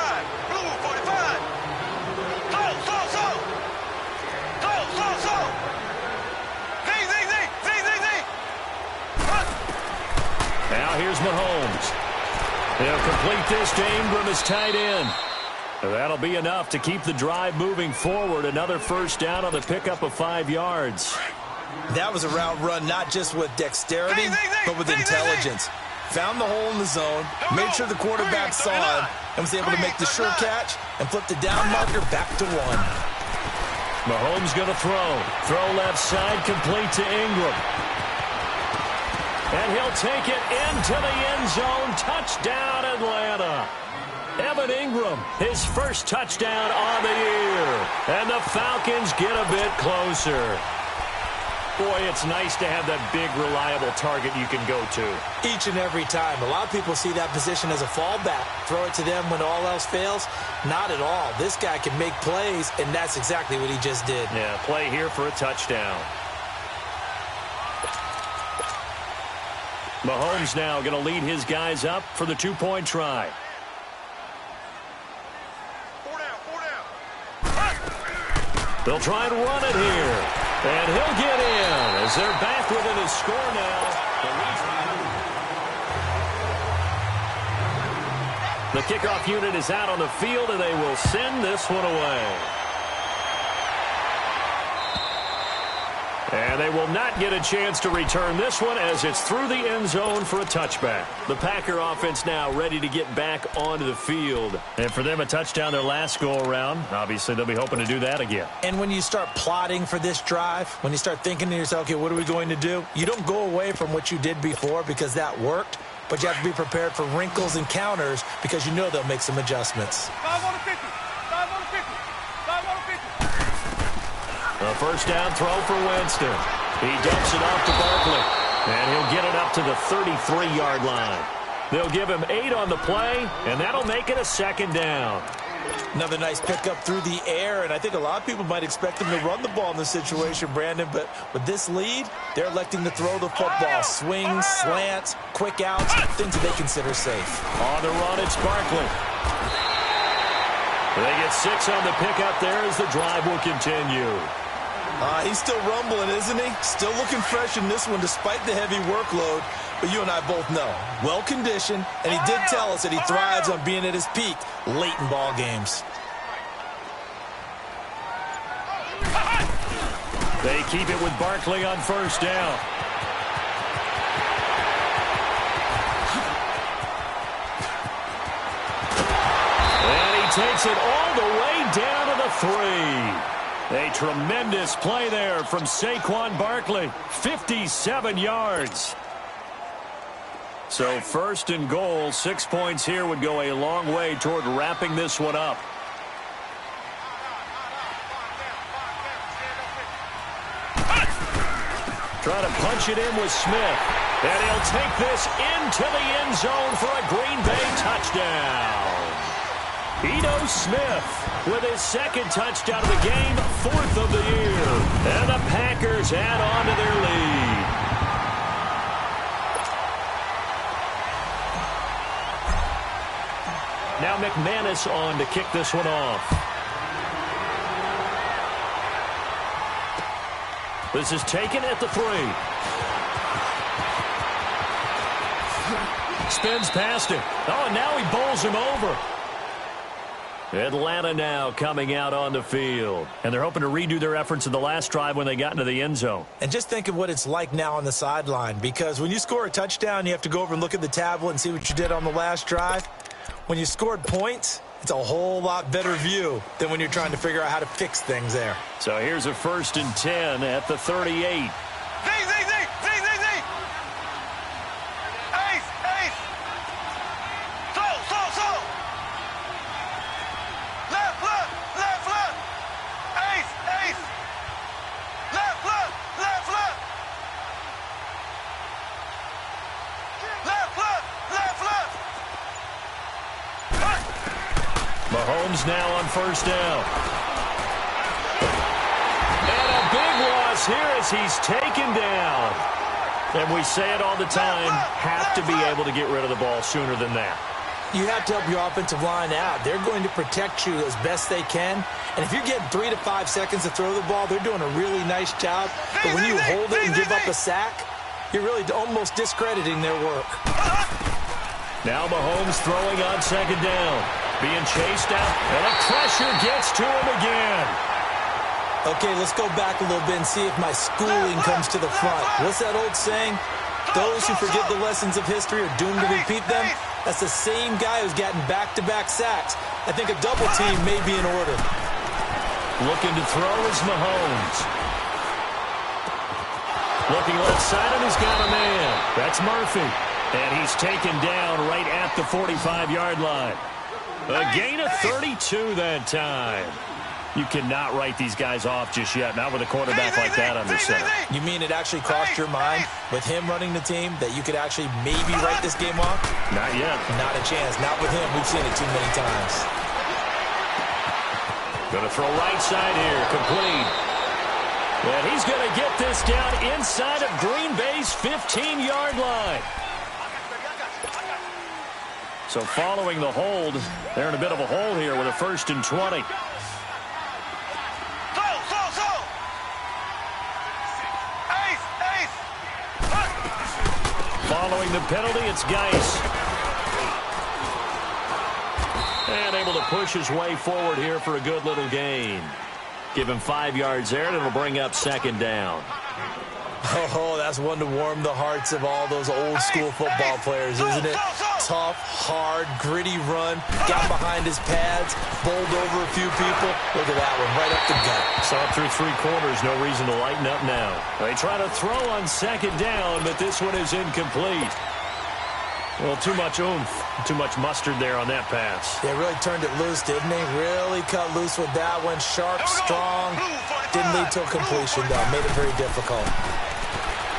Now here's Mahomes. They'll complete this to Ingram as tight end. That'll be enough to keep the drive moving forward. Another first down on the pickup of 5 yards. That was a route run not just with dexterity, but with intelligence. Found the hole in the zone, made sure the quarterback saw him, and was able to make the sure catch and flip the down marker back to 1. Mahomes going to throw. Throw left side, complete to Ingram. And he'll take it into the end zone. Touchdown, Atlanta. Evan Ingram, his first touchdown on the year. And the Falcons get a bit closer. Boy, it's nice to have that big, reliable target you can go to. Each and every time. A lot of people see that position as a fallback. Throw it to them when all else fails. Not at all. This guy can make plays, and that's exactly what he just did. Yeah, play here for a touchdown. Mahomes now going to lead his guys up for the two-point try. They'll try and run it here. And he'll get in as they're back within his score now. The kickoff unit is out on the field, and they will send this one away. And they will not get a chance to return this one as it's through the end zone for a touchback. The Packer offense now ready to get back onto the field. And for them, a touchdown their last go-around. Obviously, they'll be hoping to do that again. And when you start plotting for this drive, when you start thinking to yourself, okay, what are we going to do? You don't go away from what you did before because that worked, but you have to be prepared for wrinkles and counters because you know they'll make some adjustments. 5 on the 50. 5 on the 50. 5 on the 50. A first down throw for Winston. He dumps it off to Barkley. And he'll get it up to the 33-yard line. They'll give him 8 on the play, and that'll make it a second down. Another nice pickup through the air, and I think a lot of people might expect him to run the ball in this situation, Brandon, but with this lead, they're electing to throw the football. Swings, slants, quick outs, things that they consider safe. On the run, it's Barkley. They get 6 on the pickup there as the drive will continue. He's still rumbling, isn't he? Still looking fresh in this one despite the heavy workload. But you and I both know, well-conditioned, and he did tell us that he thrives on being at his peak late in ball games. They keep it with Barkley on first down. And he takes it all the way down to the 3. A tremendous play there from Saquon Barkley. 57 yards. So first and goal, 6 points here would go a long way toward wrapping this one up. Trying to punch it in with Smith. And he'll take this into the end zone for a Green Bay touchdown. Ito Smith with his second touchdown of the game, 4th of the year. And the Packers add on to their lead. Now McManus on to kick this one off. This is taken at the 3. Spins past it. Oh, and now he bowls him over. Atlanta now coming out on the field. And they're hoping to redo their efforts in the last drive when they got into the end zone. And just think of what it's like now on the sideline. Because when you score a touchdown, you have to go over and look at the tablet and see what you did on the last drive. When you scored points, it's a whole lot better view than when you're trying to figure out how to fix things there. So here's a 1st and 10 at the 38. Mahomes now on first down. And a big loss here as he's taken down. And we say it all the time, have to be able to get rid of the ball sooner than that. You have to help your offensive line out. They're going to protect you as best they can. And if you're getting 3 to 5 seconds to throw the ball, they're doing a really nice job. But when you hold it and give up a sack, you're really almost discrediting their work. Now Mahomes throwing on second down. Being chased out, and the pressure gets to him again. Okay, let's go back a little bit and see if my schooling comes to the front. What's that old saying? Those who forget the lessons of history are doomed to repeat them. That's the same guy who's gotten back-to-back sacks. I think a double team may be in order. Looking to throw is Mahomes. Looking left side, and he's got a man. That's Murphy. And he's taken down right at the 45-yard line. A gain of 32 that time. You cannot write these guys off just yet, not with a quarterback like that under center. You mean it actually crossed your mind with him running the team that you could actually maybe write this game off? Not yet. Not a chance. Not with him. We've seen it too many times. Going to throw right side here. Complete. And he's going to get this down inside of Green Bay's 15-yard line. So following the hold, they're in a bit of a hole here with a 1st and 20. Following the penalty, it's Geis. And able to push his way forward here for a good little gain. Give him 5 yards there, and it'll bring up 2nd down. Oh, that's one to warm the hearts of all those old-school football players, isn't it? Tough, hard, gritty run. Got behind his pads, bowled over a few people. Look at that one, right up the gut. Saw it through 3 quarters. No reason to lighten up now. They try to throw on 2nd down, but this one is incomplete. Well, too much oomph, too much mustard there on that pass. They really turned it loose, didn't they? Really cut loose with that one. Sharp, strong. Didn't lead to a completion, though. Made it very difficult.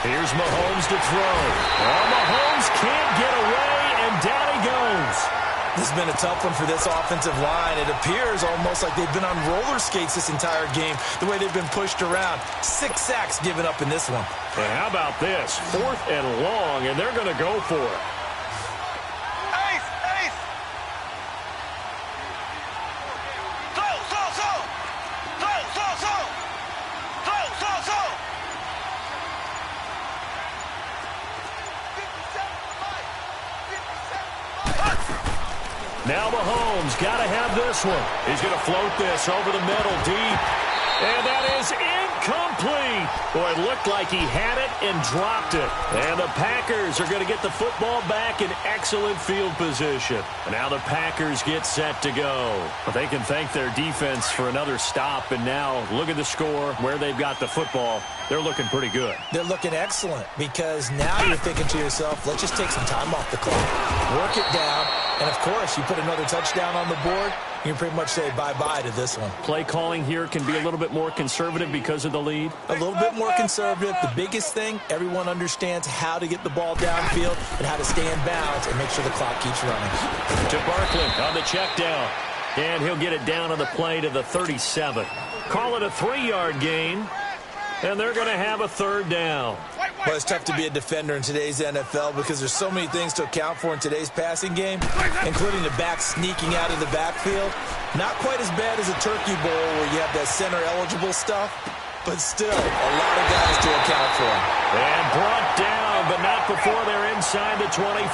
Here's Mahomes to throw. Well, Mahomes can't get away, and down he goes. This has been a tough one for this offensive line. It appears almost like they've been on roller skates this entire game, the way they've been pushed around. 6 sacks given up in this one. And how about this? 4th and long, and they're going to go for it. Now Mahomes got to have this one. He's going to float this over the middle deep. And that is incomplete. Boy, it looked like he had it and dropped it. And the Packers are going to get the football back in excellent field position. And now the Packers get set to go. But they can thank their defense for another stop. And now look at the score, where they've got the football. They're looking pretty good. They're looking excellent because now you're thinking to yourself, let's just take some time off the clock. Work it down. And, of course, you put another touchdown on the board, you can pretty much say bye-bye to this one. Play calling here can be a little bit more conservative because of the lead. A little bit more conservative. The biggest thing, everyone understands how to get the ball downfield and how to stay in bounds and make sure the clock keeps running. To Barkley on the check down. And he'll get it down on the play to the 37. Call it a 3-yard gain. And they're going to have a 3rd down. Well, it's tough to be a defender in today's NFL because there's so many things to account for in today's passing game, including the back sneaking out of the backfield. Not quite as bad as a turkey bowl where you have that center-eligible stuff, but still a lot of guys to account for. And brought down, but not before they're inside the 25.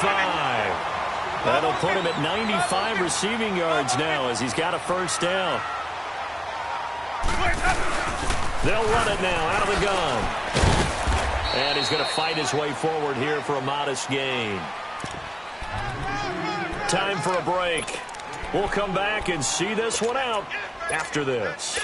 That'll put him at 95 receiving yards now as he's got a 1st down. They'll run it now out of the gun. And he's going to fight his way forward here for a modest gain. Time for a break. We'll come back and see this one out after this.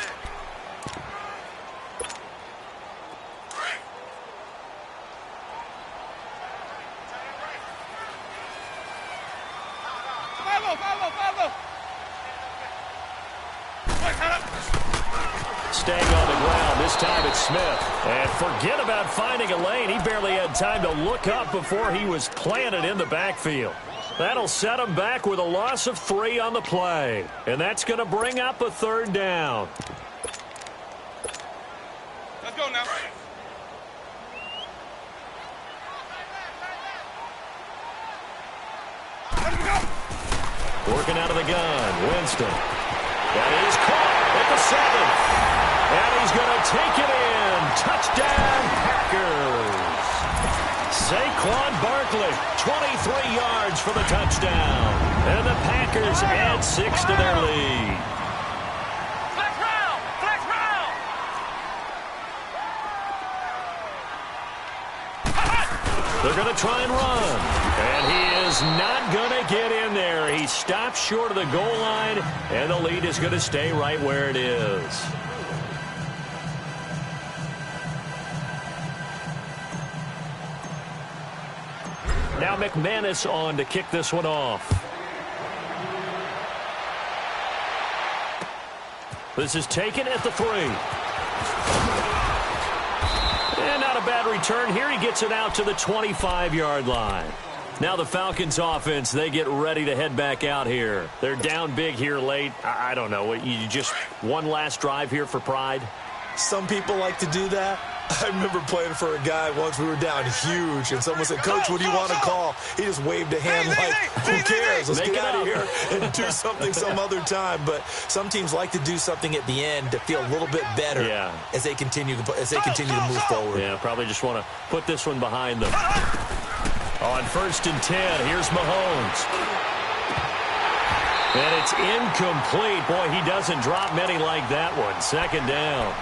Staying on the ground. This time it's Smith. And forget about finding a lane. He barely had time to look up before he was planted in the backfield. That'll set him back with a loss of 3 on the play. And that's going to bring up a 3rd down. Let's go now. Let's go. Working out of the gun. Winston. That is caught at the 7. And he's going to take it in. Touchdown, Packers. Saquon Barkley, 23 yards for the touchdown. And the Packers add 6 to their lead. Flex round! Flex round! They're going to try and run. And he is not going to get in there. He stops short of the goal line, and the lead is going to stay right where it is. Now McManus on to kick this one off. This is taken at the 3. And not a bad return here. He gets it out to the 25-yard line. Now the Falcons offense, they get ready to head back out here. They're down big here late. I don't know. You just one last drive here for pride? Some people like to do that. I remember playing for a guy once. We were down huge, and someone said, "Coach, what do you want to call?" He just waved a hand like, "Who cares? Let's get out of here and do something some other time." But some teams like to do something at the end to feel a little bit better as they continue to move forward. Yeah, probably just want to put this one behind them. On 1st and 10, here's Mahomes. And it's incomplete. Boy, he doesn't drop many like that one. 2nd down.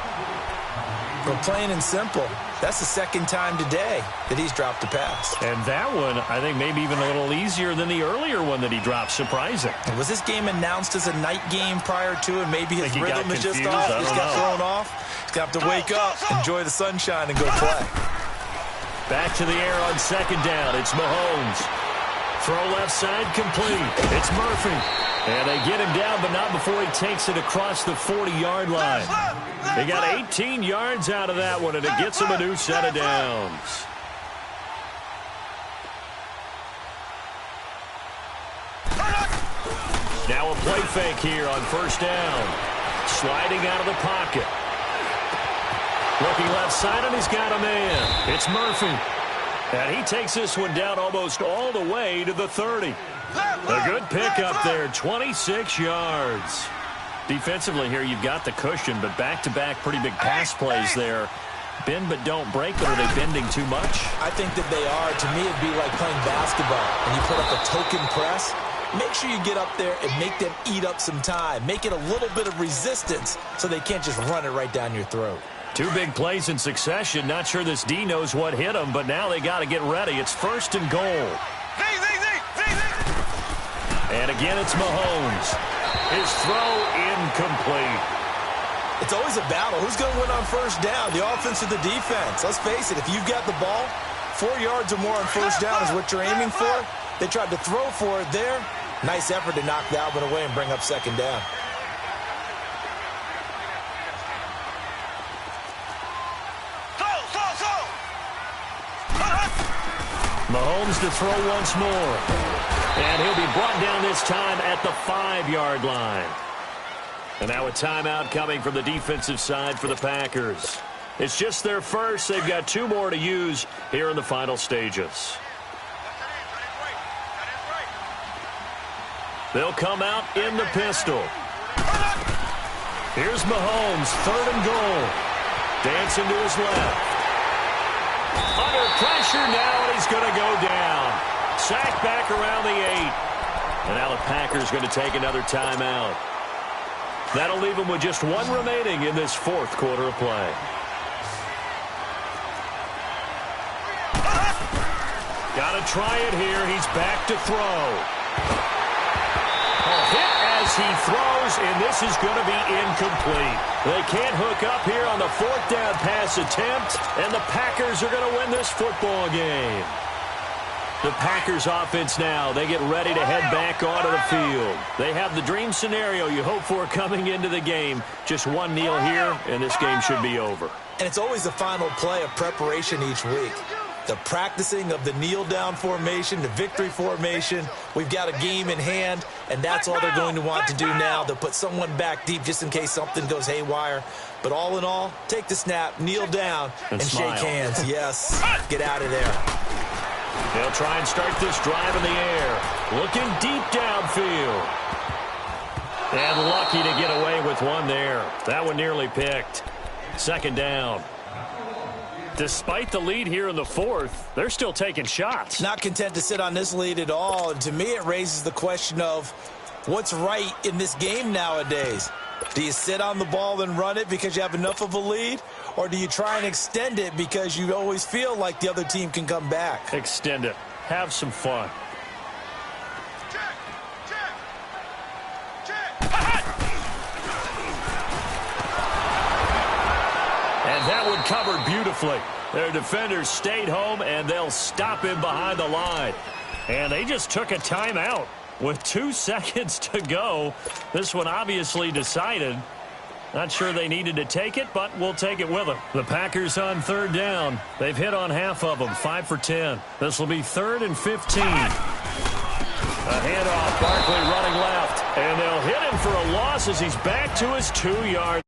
But plain and simple, that's the 2nd time today that he's dropped a pass. And that one, I think, maybe even a little easier than the earlier one that he dropped. Surprising. Was this game announced as a night game prior to it? Maybe his rhythm is just off. He's got thrown off. He's got to wake up, enjoy the sunshine, and go play. Back to the air on 2nd down. It's Mahomes. Throw left side complete. It's Murphy. And they get him down, but not before he takes it across the 40-yard line. They got 18 yards out of that one, and it gets him a new set of downs. Now a play fake here on 1st down. Sliding out of the pocket. Looking left side, and he's got a man. It's Murphy. And he takes this one down almost all the way to the 30. A good pickup there, 26 yards. Defensively here, you've got the cushion, but back-to-back pretty big pass plays there. Bend but don't break, but are they bending too much? I think that they are. To me, it'd be like playing basketball, and you put up a token press. Make sure you get up there and make them eat up some time. Make it a little bit of resistance so they can't just run it right down your throat. 2 big plays in succession. Not sure this D knows what hit him, but now they got to get ready. It's 1st and goal. And again, it's Mahomes. His throw incomplete. It's always a battle. Who's going to win on 1st down, the offense or the defense? Let's face it, if you've got the ball, 4 yards or more on 1st down is what you're aiming for. They tried to throw for it there. Nice effort to knock that one away and bring up 2nd down. Mahomes to throw once more. And he'll be brought down this time at the 5-yard line. And now a timeout coming from the defensive side for the Packers. It's just their first. They've got 2 more to use here in the final stages. They'll come out in the pistol. Here's Mahomes, 3rd and goal. Dancing to his left. Under pressure now, and he's going to go down. Sacked back around the 8. And now the Packers going to take another timeout. That'll leave them with just 1 remaining in this 4th quarter of play. Got to try it here. He's back to throw. A hit as he throws, and this is going to be incomplete. They can't hook up here on the 4th down pass attempt, and the Packers are going to win this football game. The Packers offense now, they get ready to head back onto the field. They have the dream scenario you hope for coming into the game. Just 1 kneel here, and this game should be over. And it's always the final play of preparation each week. The practicing of the kneel-down formation, the victory formation. We've got a game in hand, and that's all they're going to want to do now. They'll put someone back deep just in case something goes haywire. But all in all, take the snap, kneel down, and shake hands. Yes, get out of there. They'll try and start this drive in the air. Looking deep downfield. And lucky to get away with one there. That one nearly picked. 2nd down. Despite the lead here in the 4th, they're still taking shots. Not content to sit on this lead at all. And to me, it raises the question of what's right in this game nowadays. Do you sit on the ball and run it because you have enough of a lead? Or do you try and extend it because you always feel like the other team can come back? Extend it. Have some fun. And that one covered beautifully. Their defenders stayed home, and they'll stop him behind the line. And they just took a timeout with 2 seconds to go. This one obviously decided. Not sure they needed to take it, but we'll take it with them. The Packers on third down. They've hit on half of them, 5 for 10. This will be 3rd and 15. A handoff, Barkley running left. And they'll hit him for a loss as he's back to his 2-yard